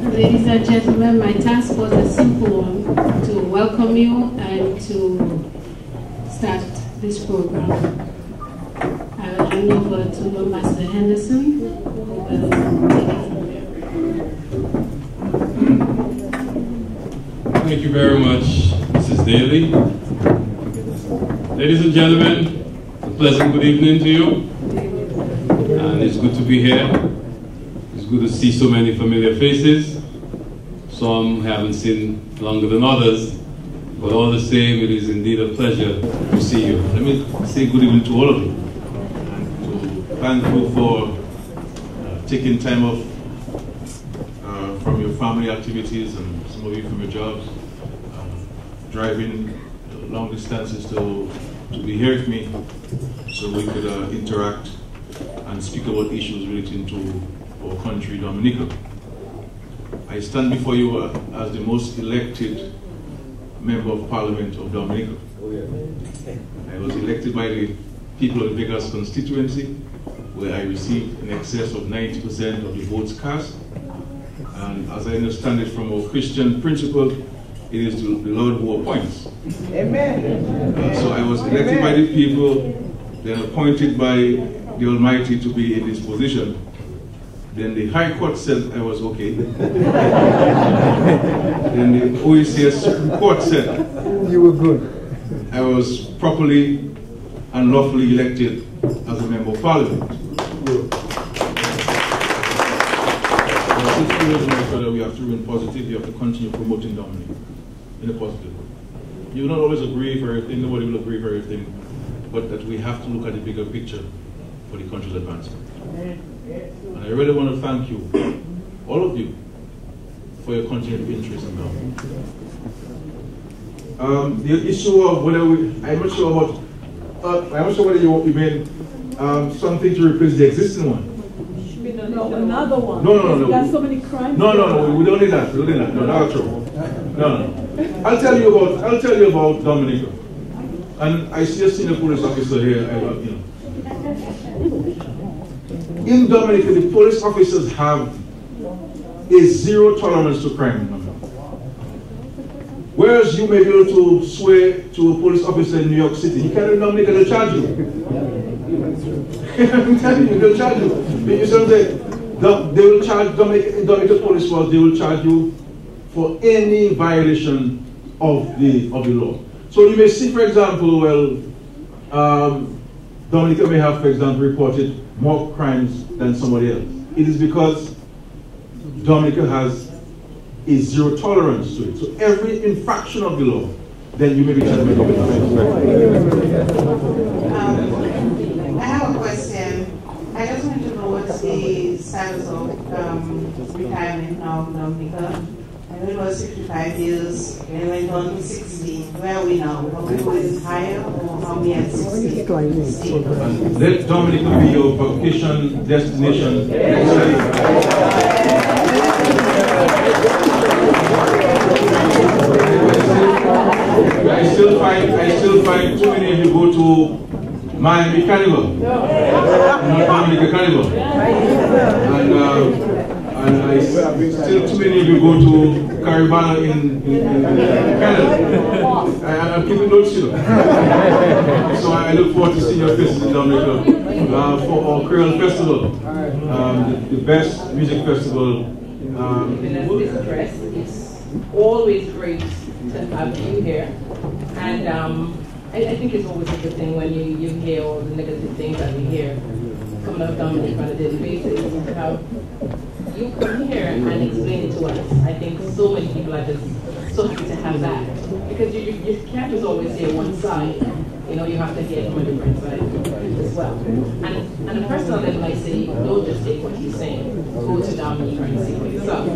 Ladies and gentlemen, my task was a simple one, to welcome you and to start this program. I will hand over to Master Henderson, who will take it from there. Thank you very much, Mrs. Daly. Ladies and gentlemen, a pleasant good evening to you. And it's good to be here. It's good to see so many familiar faces. Some haven't seen longer than others, but all the same, it is indeed a pleasure to see you. Let me say good evening to all of you. And to thank you for taking time off from your family activities and some of you from your jobs, driving long distances to be here with me so we could interact and speak about issues relating to our country, Dominica. I stand before you as the most elected member of Parliament of Dominica. I was elected by the people of the Vegas constituency, where I received in excess of 90% of the votes cast. And as I understand it from our Christian principle, it is the Lord who appoints. Amen. So I was elected by the people, then appointed by the Almighty to be in this position. Then the High Court said I was okay. Then the OECS Supreme Court said you were good. I was properly and lawfully elected as a member of Parliament. We have to remain positive. You have to continue promoting Dominica in a positive way. You will not always agree for everything, nobody will agree for everything, but that we have to look at the bigger picture for the country's advancement. And I really want to thank you, all of you, for your continued interest in Dominica. The issue of whether I'm not sure whether you mean something to replace the existing one. No, another one. No. There's so many crimes. No, we don't need that. We don't need that. No, not true. No. I'll tell you about Dominica. And I see a senior police officer here. In Dominica, the police officers have a zero tolerance to crime. Whereas you may be able to swear to a police officer in New York City, you can't in Dominica, they'll charge you. I'm telling you, they'll charge you. You see what I'm saying? They will charge in Dominica police force, they will charge you for any violation of the law. So you may see, for example, Dominica may have, for example, reported more crimes than somebody else. It is because Dominica has a zero tolerance to it. So every infraction of the law, then you may be charged with it. I have a question. I just want to know what's the status of retirement now in Dominica. I know it was 65 years, and it went on to 60. Where are we now? Are we going higher, or are we at 60? Let Dominica be your vacation destination. I still find too many of you go to Miami Carnival, not Dominica Carnival, and I still too many of you go to Caribana in Canada. I'm keeping notes, you know. So I look forward to seeing your faces in Dominica for our Creole Festival, the best music festival. It's always great to have you here, and I think it's always a good thing when you hear all the negative things that we hear coming out of Dominica on a daily basis. How you come here and explain it to us. I think so many people are just so happy to have that, because you can't just always hear one side. You know, you have to hear from a different side as well. And on a personal level, I say, don't just take what he's saying. Go to Dominica and see for yourself.